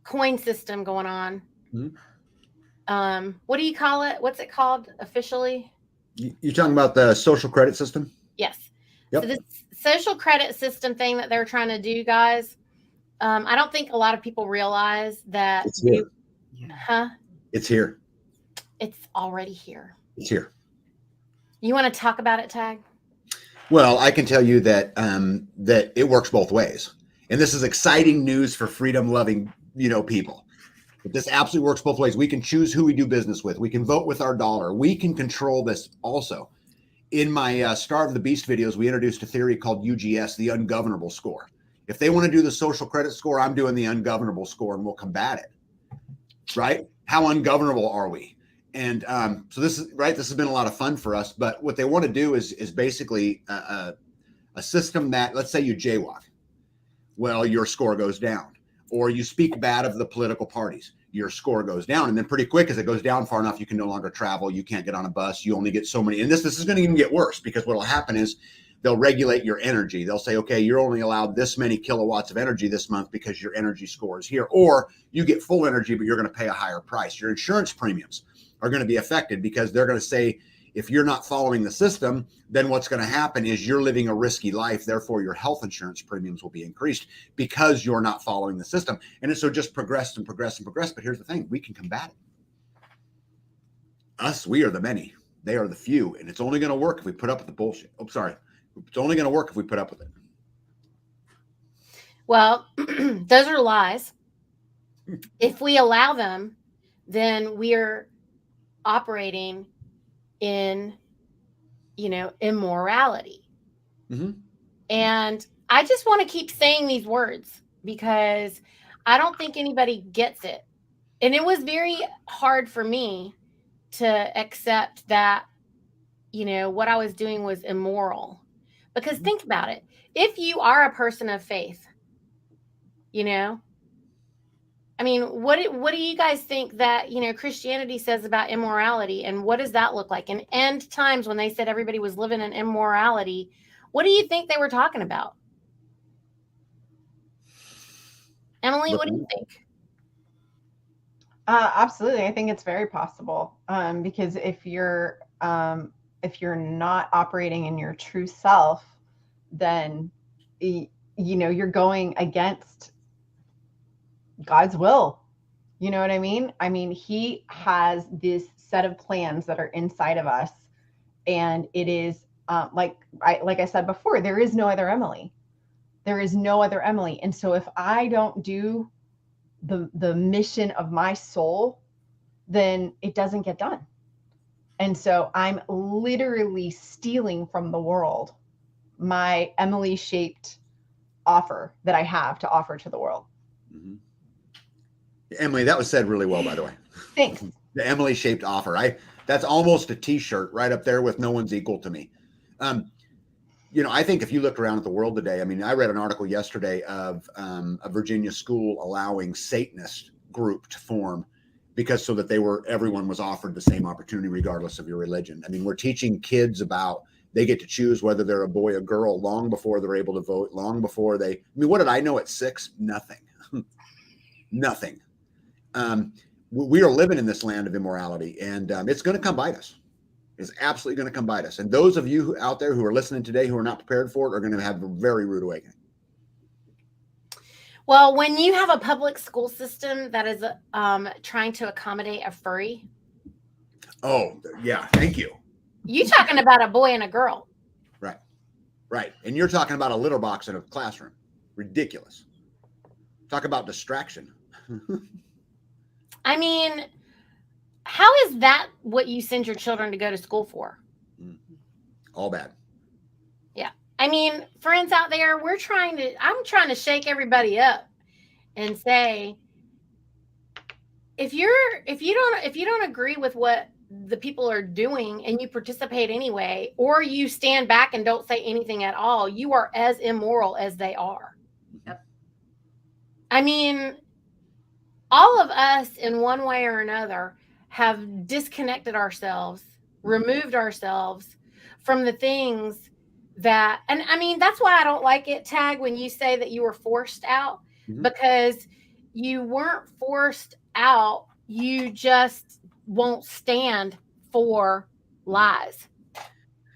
coin system going on. Mm-hmm. What do you call it? What's it called officially? You're talking about the social credit system? Yes. Yep. So this social credit system thing that they're trying to do, guys, I don't think a lot of people realize that. It's here. Huh? It's here. It's already here. It's here. You want to talk about it, Tag? Well, I can tell you that that it works both ways. And this is exciting news for freedom-loving, people. But this absolutely works both ways. We can choose who we do business with. We can vote with our dollar. We can control this also. In my Starve the Beast videos, we introduced a theory called UGS, the ungovernable score. If they want to do the social credit score, I'm doing the ungovernable score, and we'll combat it. Right? How ungovernable are we? And so this has been a lot of fun for us. But what they want to do is basically a system that, let's say you jaywalk. Well, your score goes down. Or you speak bad of the political parties, your score goes down. And then pretty quick, as it goes down far enough, you can no longer travel. You can't get on a bus. You only get so many. And this is going to even get worse, because what will happen is they'll regulate your energy. They'll say, okay, you're only allowed this many kilowatts of energy this month because your energy score is here. Or you get full energy, but you're going to pay a higher price. Your insurance premiums are going to be affected, because they're going to say, if you're not following the system, then what's going to happen is you're living a risky life. Therefore, your health insurance premiums will be increased because you're not following the system. And it's so just progressed and progressed and progressed. But here's the thing, we can combat it. We are the many. They are the few. And it's only going to work if we put up with the bullshit. Oh, sorry. It's only going to work if we put up with it. Well, those are lies. If we allow them, then we're operating in, immorality. Mm-hmm. And I just want to keep saying these words because I don't think anybody gets it. And it was very hard for me to accept that, what I was doing was immoral. Because think about it. If you are a person of faith, I mean, what do you guys think that, Christianity says about immorality, and what does that look like? In end times, when they said everybody was living in immorality, what do you think they were talking about? Emily, what do you think? Absolutely. I think it's very possible. Because if you're not operating in your true self, then, you're going against God's will. You know what I mean? I mean, he has this set of plans that are inside of us. And it is like I said before, there is no other Emily. There is no other Emily. And so if I don't do the mission of my soul, then it doesn't get done. And so I'm literally stealing from the world my Emily shaped offer that I have to offer to the world. Mm-hmm. Emily, that was said really well, by the way. Thanks. The Emily shaped offer. That's almost a t-shirt right up there with no one's equal to me. I think if you look around at the world today, I mean, I read an article yesterday of a Virginia school allowing Satanist group to form because so that everyone was offered the same opportunity regardless of your religion. I mean, we're teaching kids about they get to choose whether they're a boy or girl long before they're able to vote, long before what did I know at 6? Nothing. Nothing. We are living in this land of immorality, and it's going to come bite us. It's absolutely going to come bite us. And those of you out there who are listening today who are not prepared for it are going to have a very rude awakening. Well, when you have a public school system that is trying to accommodate a furry. Oh, yeah. Thank you. You talking about a boy and a girl. Right. Right. And you're talking about a litter box in a classroom. Ridiculous. Talk about distraction. I mean, how is that what you send your children to go to school for? All bad. Yeah. I mean, friends out there, I'm trying to shake everybody up and say, if you don't agree with what the people are doing and you participate anyway, or you stand back and don't say anything at all, you are as immoral as they are. Yep. I mean, all of us in one way or another have disconnected ourselves, removed ourselves from the things that, and I mean, that's why I don't like it, Tag, when you say that you were forced out, because you weren't forced out. You just won't stand for lies.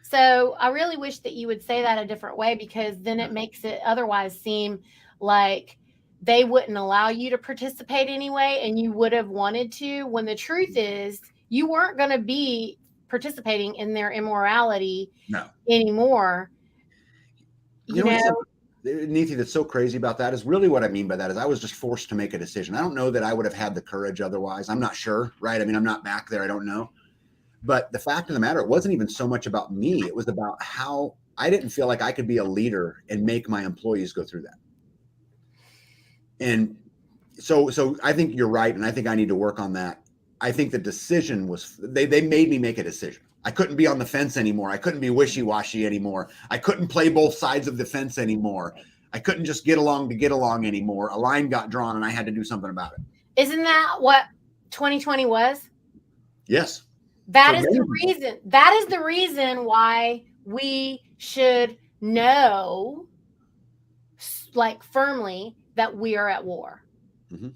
So I really wish that you would say that a different way, because then it makes it otherwise seem like they wouldn't allow you to participate anyway, and you would have wanted to, when the truth is you weren't going to be participating in their immorality anymore. You know, Niti, that's so crazy about that is really what I mean by that is I was just forced to make a decision. I don't know that I would have had the courage otherwise. I'm not sure, right? I mean, I'm not back there. I don't know. But the fact of the matter, it wasn't even so much about me. It was about how I didn't feel like I could be a leader and make my employees go through that. And so I think you're right. And I think I need to work on that. I think the decision was, they made me make a decision. I couldn't be on the fence anymore. I couldn't be wishy-washy anymore. I couldn't play both sides of the fence anymore. I couldn't just get along to get along anymore. A line got drawn and I had to do something about it. Isn't that what 2020 was? Yes. That is the reason. That is the reason why we should know, like, firmly that we are at war. Mm-hmm.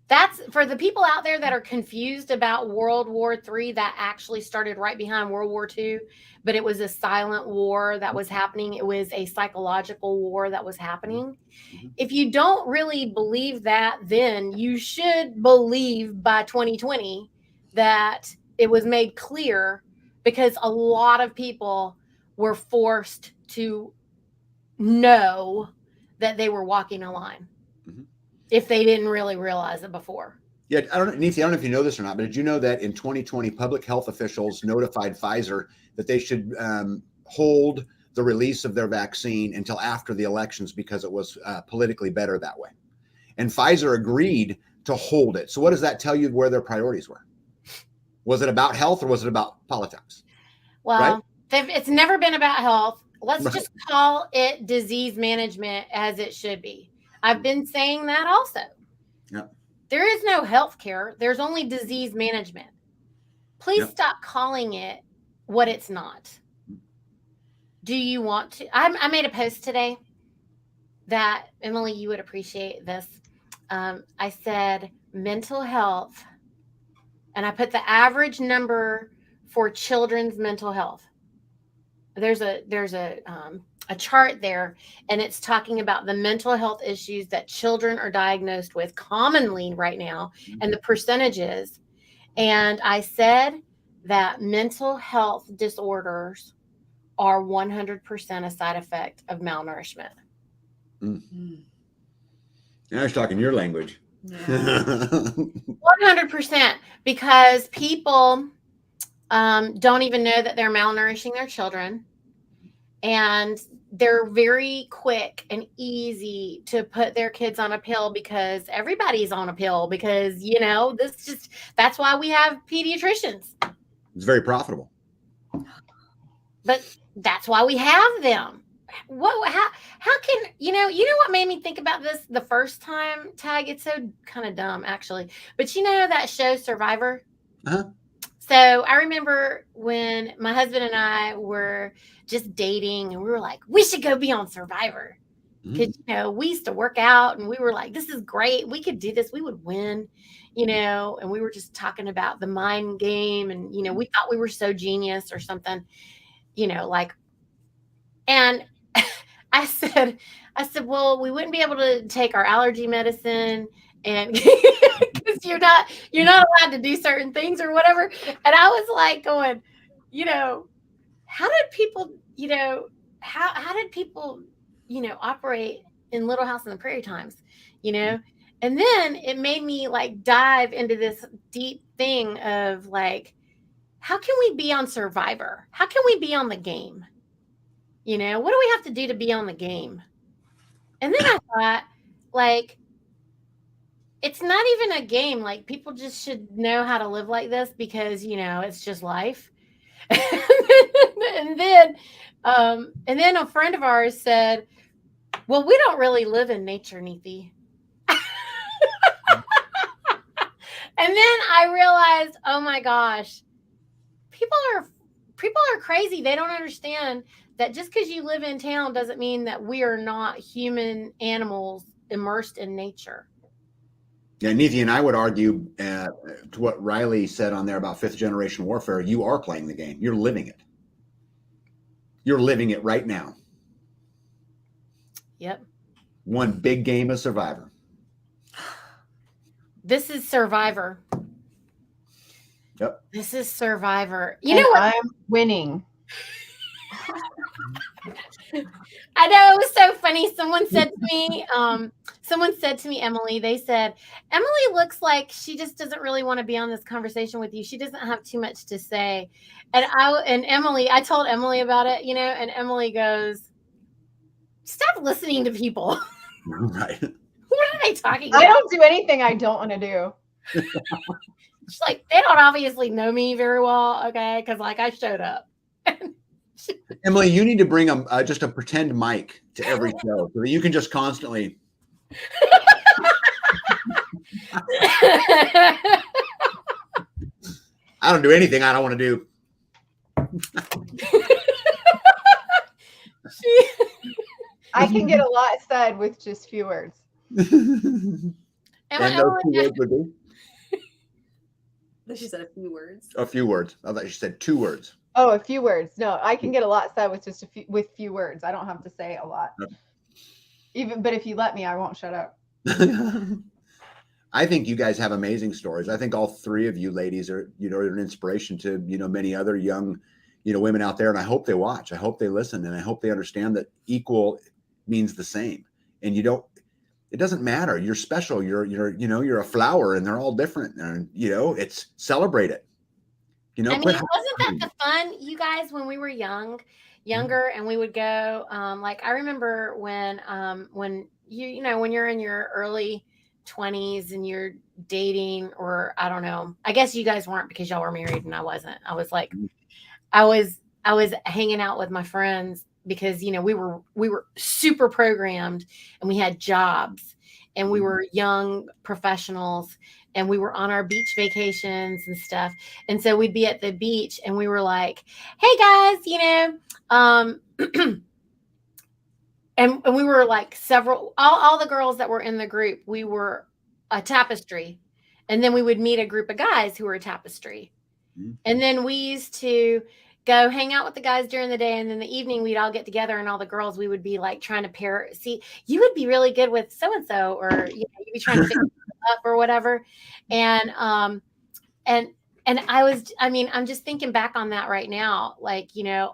That's for the people out there that are confused about World War III. That actually started right behind World War II, but it was a silent war that was happening. It was a psychological war that was happening. Mm-hmm. If you don't really believe that, then you should believe by 2020 that it was made clear, because a lot of people were forced to know that they were walking a line. Mm-hmm. If they didn't really realize it before. Yeah, Niti, I don't know if you know this or not, but did you know that in 2020, public health officials notified Pfizer that they should hold the release of their vaccine until after the elections because it was politically better that way? And Pfizer agreed to hold it. So what does that tell you where their priorities were? Was it about health or was it about politics? Well, right? It's never been about health. Let's just call it disease management as it should be. I've been saying that also. Yep. There is no health care. There's only disease management. Please stop calling it what it's not. Do you want to? I made a post today that, Emily, you would appreciate this. I said mental health, and I put the average number for children's mental health. There's a chart there, and it's talking about the mental health issues that children are diagnosed with commonly right now, and the percentages. And I said that mental health disorders are 100% a side effect of malnourishment. Mm. Now I was talking your language. Yeah. 100%, because people don't even know that they're malnourishing their children. and they're very quick and easy to put their kids on a pill because everybody's on a pill because, that's why we have pediatricians. It's very profitable. But that's why we have them. How can, what made me think about this the first time, Tag? It's so kind of dumb, actually. But that show Survivor? Uh-huh. So I remember when my husband and I were just dating and we were like, we should go be on Survivor. Because, we used to work out and we were like, this is great. We could do this. We would win, and we were just talking about the mind game. And, we thought we were so genius or something, and I said, well, we wouldn't be able to take our allergy medicine and because you're not allowed to do certain things or whatever. And I was like going, how did people, how did people, operate in Little House on the Prairie times, And then it made me like dive into this deep thing of like, how can we be on Survivor? How can we be on the game? What do we have to do to be on the game? And then I thought, like, it's not even a game. Like, people just should know how to live like this because, it's just life. and then a friend of ours said, well, we don't really live in nature, Niti. And then I realized, oh my gosh, people are crazy. They don't understand that just because you live in town doesn't mean that we are not human animals immersed in nature. Yeah, Niti, and I would argue to what Riley said on there about 5th generation warfare, you are playing the game. You're living it. You're living it right now. Yep. One big game of Survivor. This is Survivor. Yep. This is Survivor. You know what? I'm winning. I know, it was so funny. Someone said to me, Emily, they said, Emily looks like she just doesn't really want to be on this conversation with you. She doesn't have too much to say. And I told Emily about it, and Emily goes, stop listening to people. Right. What are they talking about? I don't do anything I don't want to do. She's like, they don't obviously know me very well, okay? Because I showed up. Emily, you need to bring just a pretend mic to every show so that you can just constantly. I don't do anything I don't want to do. I can get a lot said with just few words. And those 2 words would be? She said a few words. A few words. I thought she said 2 words. Oh, a few words. No, I can get a lot said with just few words. I don't have to say a lot. Okay. But if you let me, I won't shut up. I think you guys have amazing stories. I think all 3 of you ladies are an inspiration to, many other young, women out there. And I hope they watch. I hope they listen. And I hope they understand that equal means the same. And it doesn't matter. You're special. You're a flower and they're all different. And, it's celebrate it. Wasn't that the fun, you guys, when we were younger, and we would go, I remember when when you're in your early 20s and you're dating, or I don't know, I guess you guys weren't because y'all were married and I wasn't. I was like, I was hanging out with my friends because, we were super programmed and we had jobs and we were young professionals and we were on our beach vacations and stuff. And so we'd be at the beach and we were like, hey guys, and we were like all the girls that were in the group, we were a tapestry. And then we would meet a group of guys who were a tapestry. Mm-hmm. And then we used to go hang out with the guys during the day. And then the evening we'd all get together and all the girls, we would be like trying to pair. See, you would be really good with so-and-so, or, you'd be trying to figure up or whatever. And I'm just thinking back on that right now.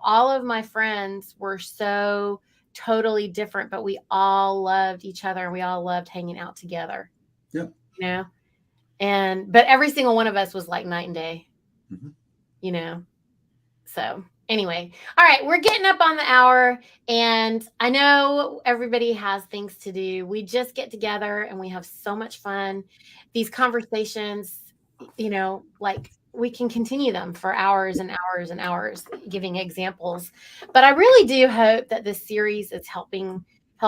All of my friends were so totally different, but we all loved each other and we all loved hanging out together. Yep. But every single one of us was like night and day, so Anyway, all right, we're getting up on the hour, and I know everybody has things to do. We just get together and we have so much fun. These conversations, like we can continue them for hours and hours and hours, giving examples. But I really do hope that this series is helping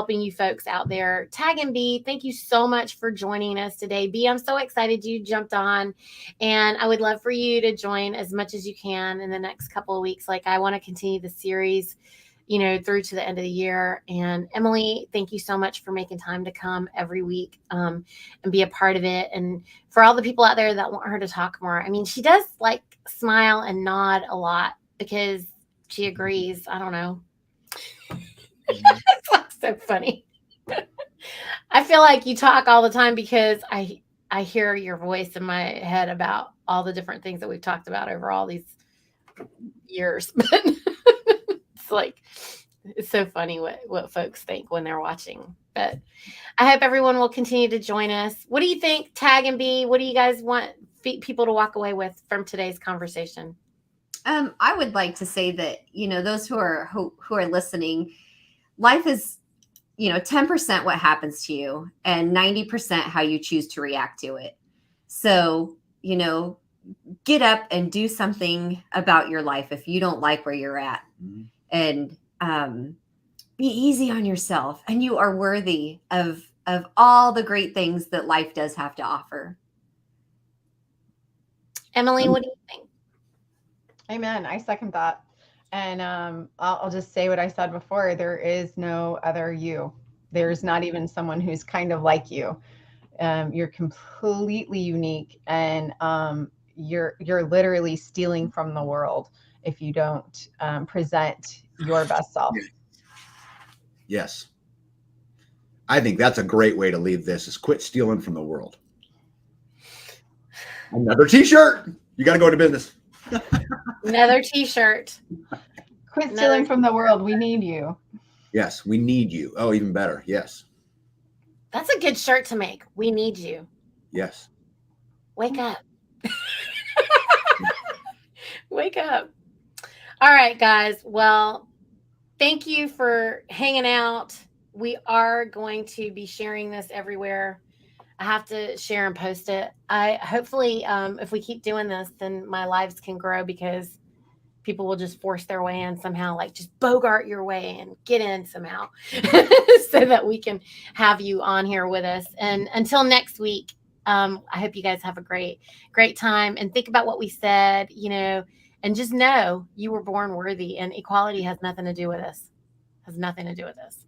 you folks out there. Tag and B, thank you so much for joining us today. B, I'm so excited you jumped on, and I would love for you to join as much as you can in the next couple of weeks. Like, I want to continue the series, through to the end of the year. And Emily, thank you so much for making time to come every week and be a part of it. And for all the people out there that want her to talk more, I mean, she does like smile and nod a lot because she agrees. I don't know. It's so funny. I feel like you talk all the time because I hear your voice in my head about all the different things that we've talked about over all these years. But it's so funny what folks think when they're watching. But I hope everyone will continue to join us. What do you think, Tag and B? What do you guys want people to walk away with from today's conversation? I would like to say that, those who are listening, life is, 10% what happens to you and 90% how you choose to react to it. So, get up and do something about your life if you don't like where you're at. Mm-hmm. And be easy on yourself. And you are worthy of all the great things that life does have to offer. Emily, what do you think? Amen. I second that. And I'll just say what I said before. There is no other you. There's not even someone who's kind of like you. You're completely unique, and you're literally stealing from the world if you don't present your best self. Yes. I think that's a great way to leave this, is quit stealing from the world. Another t-shirt. You got to go to business. Another t-shirt. Quit stealing from the world. We need you. Yes, we need you. Oh, even better. Yes. That's a good shirt to make. We need you. Yes. Wake up. Wake up. All right, guys. Well, thank you for hanging out. We are going to be sharing this everywhere. I have to share and post it. Hopefully, if we keep doing this, then my lives can grow, because people will just force their way in somehow, like just bogart your way and get in somehow so that we can have you on here with us. And until next week, I hope you guys have a great time, and think about what we said, and just know you were born worthy, and equality has nothing to do with us. Has nothing to do with us.